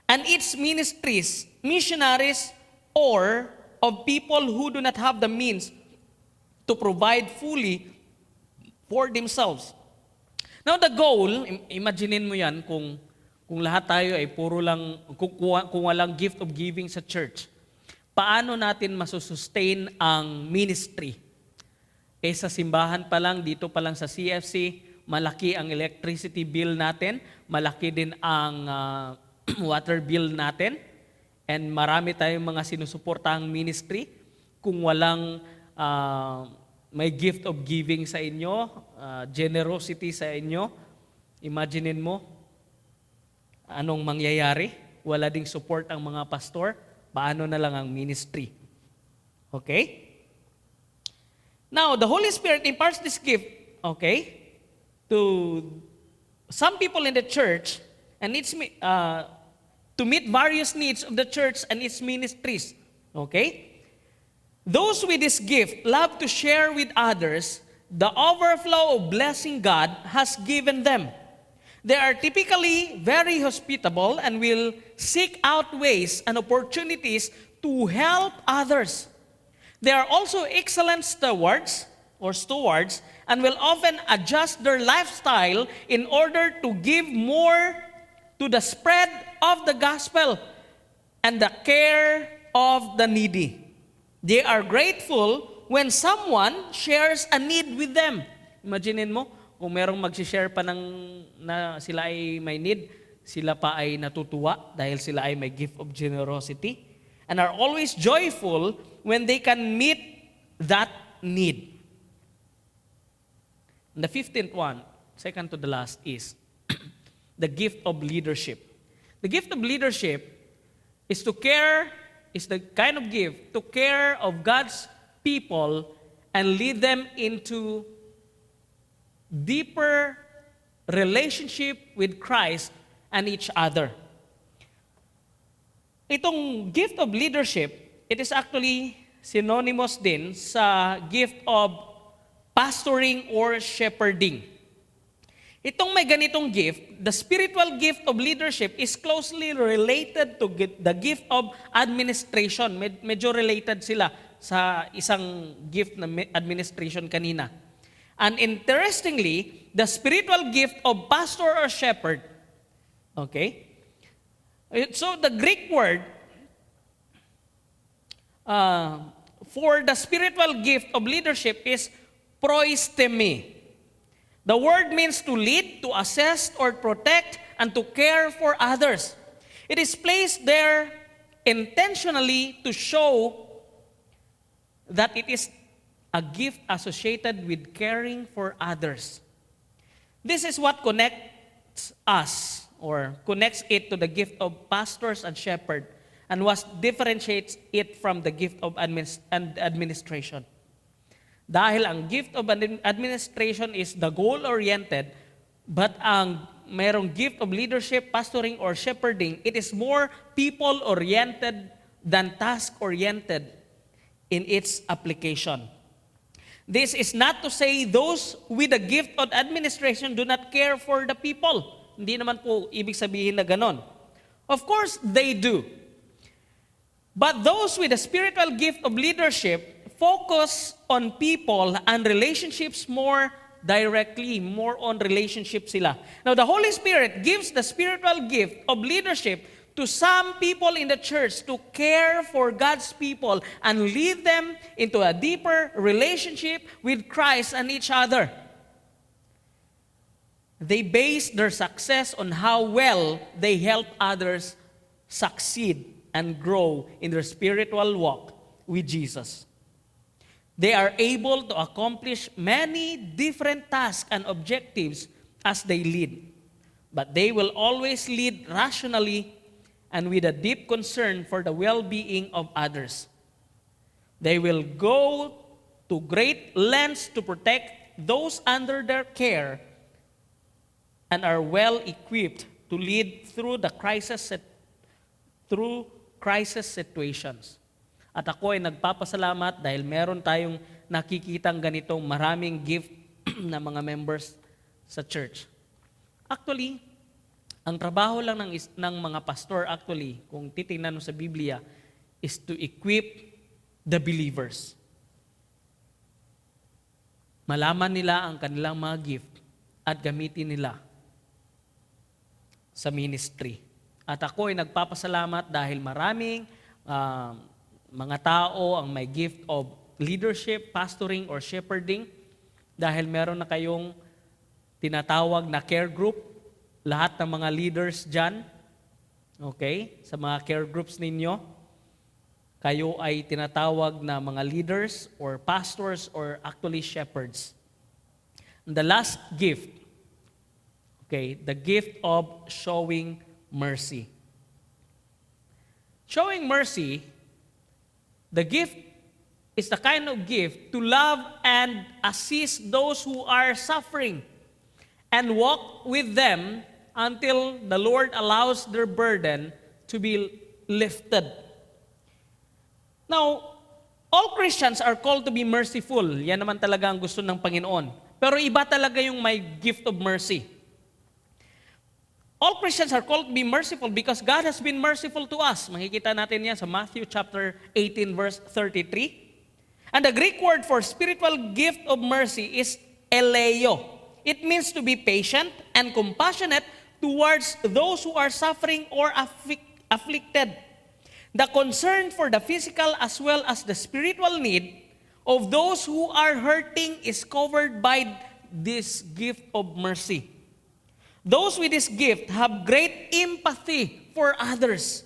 S2: and its ministries, missionaries, or of people who do not have the means to provide fully for themselves. Now, the goal, imaginein mo yan kung lahat tayo ay puro lang, kung walang gift of giving sa church, paano natin masusustain ang ministry? Sa simbahan pa lang, dito pa lang sa CFC, malaki ang electricity bill natin, malaki din ang water bill natin, and marami tayong mga sinusuportahang ministry. Kung walang may gift of giving sa inyo, generosity sa inyo, imaginein mo, anong mangyayari? Wala ding support ang mga pastor, paano na lang ang ministry? Okay? Now, the Holy Spirit imparts this gift, okay, to some people in the church, and it's to meet various needs of the church and its ministries. Okay? Those with this gift love to share with others the overflow of blessing God has given them. They are typically very hospitable and will seek out ways and opportunities to help others. They are also excellent stewards and will often adjust their lifestyle in order to give more to the spread of the gospel and the care of the needy. They are grateful when someone shares a need with them. Imaginin mo, kung merong mag-share pa na sila ay may need, sila pa ay natutuwa dahil sila ay may gift of generosity and are always joyful when they can meet that need. And the 15th one, second to the last, is the gift of leadership. The gift of leadership is the kind of gift to care of God's people and lead them into deeper relationship with Christ and each other. Itong gift of leadership, it is actually synonymous din sa gift of pastoring or shepherding. Itong may ganitong gift, the spiritual gift of leadership is closely related to the gift of administration. Medyo related sila sa isang gift na administration kanina. And interestingly, the spiritual gift of pastor or shepherd, okay? So the Greek word for the spiritual gift of leadership is proistemi. The word means to lead, to assess, or protect, and to care for others. It is placed there intentionally to show that it is a gift associated with caring for others. This is what connects us, or connects it to the gift of pastors and shepherd, and what differentiates it from the gift of administration. Dahil ang gift of administration is the goal-oriented, but ang mayroong gift of leadership, pastoring, or shepherding, it is more people-oriented than task-oriented in its application. This is not to say those with the gift of administration do not care for the people. Hindi naman po ibig sabihin na ganon. Of course, they do. But those with the spiritual gift of leadership focus on people and relationships more directly, more on relationship sila. Now, the Holy Spirit gives the spiritual gift of leadership to some people in the church to care for God's people and lead them into a deeper relationship with Christ and each other. They base their success on how well they help others succeed and grow in their spiritual walk with Jesus. They are able to accomplish many different tasks and objectives as they lead, but they will always lead rationally and with a deep concern for the well-being of others. They will go to great lengths to protect those under their care and are well equipped to lead through crisis situations. At ako ay nagpapasalamat dahil meron tayong nakikitang ganitong maraming gift na mga members sa church. Actually, ang trabaho lang ng mga pastor actually, kung titingnan mo sa Biblia, is to equip the believers. Malaman nila ang kanilang mga gift at gamitin nila sa ministry. At ako ay nagpapasalamat dahil maraming mga tao ang may gift of leadership, pastoring, or shepherding dahil meron na kayong tinatawag na care group. Lahat ng mga leaders dyan, okay, sa mga care groups ninyo, kayo ay tinatawag na mga leaders or pastors or actually shepherds. And the last gift, okay, the gift of showing mercy. Showing mercy, the gift is the kind of gift to love and assist those who are suffering and walk with them until the Lord allows their burden to be lifted. Now, all Christians are called to be merciful. Yan naman talaga ang gusto ng Panginoon. Pero iba talaga yung may gift of mercy. All Christians are called to be merciful because God has been merciful to us. Makikita natin yan sa Matthew chapter 18 verse 33. And the Greek word for spiritual gift of mercy is eleo. It means to be patient and compassionate towards those who are suffering or afflicted. The concern for the physical as well as the spiritual need of those who are hurting is covered by this gift of mercy. Those with this gift have great empathy for others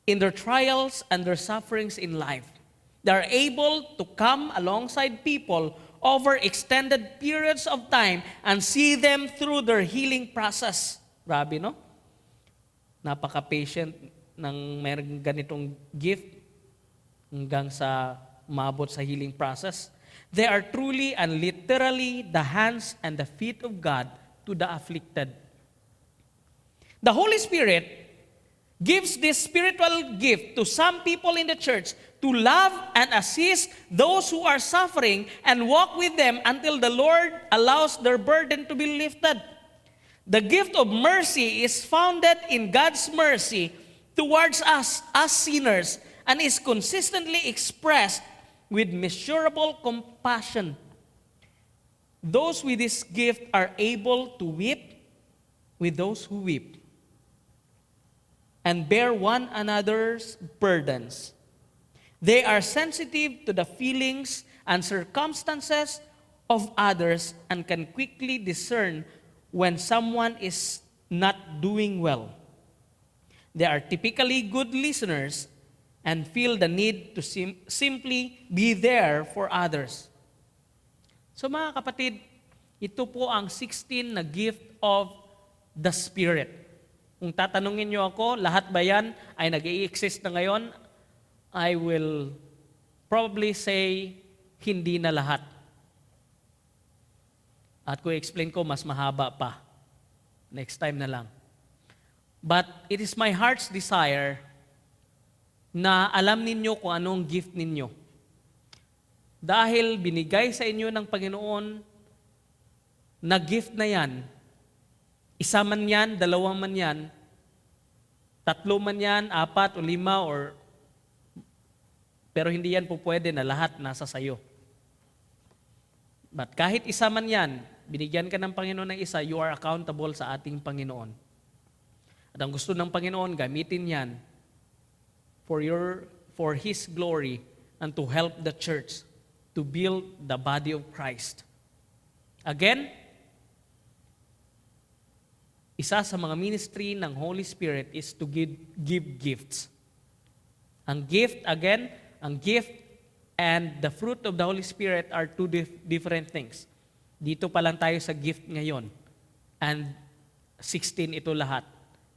S2: in their trials and their sufferings in life. They are able to come alongside people over extended periods of time and see them through their healing process. Grabe, no? Napaka-patient ng mayroong ganitong gift hanggang sa umabot sa healing process. They are truly and literally the hands and the feet of God to the afflicted. The Holy Spirit gives this spiritual gift to some people in the church to love and assist those who are suffering and walk with them until the Lord allows their burden to be lifted. The gift of mercy is founded in God's mercy towards us as sinners and is consistently expressed with measurable compassion. Those with this gift are able to weep with those who weep and bear one another's burdens. They are sensitive to the feelings and circumstances of others and can quickly discern when someone is not doing well. They are typically good listeners and feel the need to simply be there for others. So mga kapatid, ito po ang 16 na gift of the Spirit. Kung tatanungin niyo ako, lahat ba yan ay nag-i-exist na ngayon? I will probably say, hindi na lahat. At kung i-explain ko, mas mahaba pa. Next time na lang. But it is my heart's desire na alam ninyo kung anong gift ninyo. Dahil binigay sa inyo ng Panginoon na gift na yan, isa man yan, dalawa man yan, tatlo man yan, apat o lima, pero hindi yan po pwede na lahat nasa sayo. But kahit isa man yan, binigyan ka ng Panginoon ng isa, you are accountable sa ating Panginoon. At ang gusto ng Panginoon, gamitin yan for His glory and to help the church to build the body of Christ. Again, isa sa mga ministry ng Holy Spirit is to give gifts. Ang gift and the fruit of the Holy Spirit are two different things. Dito pa lang tayo sa gift ngayon. And 16 ito lahat.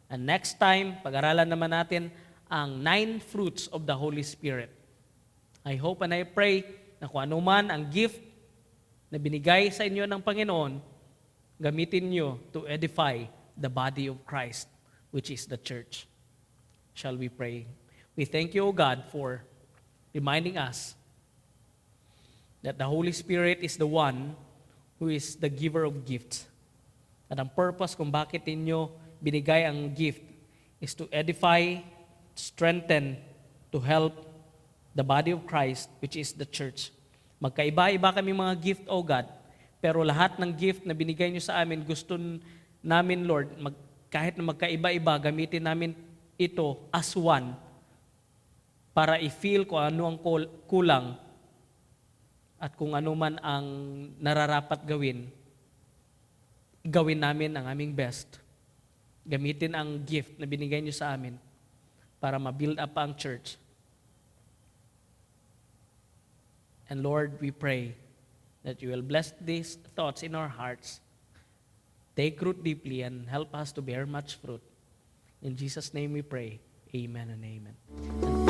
S2: And next time, pag-aralan naman natin ang 9 fruits of the Holy Spirit. I hope and I pray na kung ano man ang gift na binigay sa inyo ng Panginoon, gamitin nyo to edify the body of Christ, which is the church. Shall we pray? We thank you, O God, for reminding us that the Holy Spirit is the one who is the giver of gifts. At ang purpose kung bakit inyo binigay ang gift is to edify, strengthen, to help the body of Christ, which is the church. Magkaiba-iba kami mga gift, O God, pero lahat ng gift na binigay nyo sa amin, gusto namin, Lord, kahit na magkaiba-iba, gamitin namin ito as one para i-feel kung ano ang kulang at kung ano man ang nararapat gawin namin ang aming best. Gamitin ang gift na binigay niyo sa amin para ma-build up ang church. And Lord, we pray that you will bless these thoughts in our hearts, take root deeply, and help us to bear much fruit. In Jesus' name we pray. Amen and amen.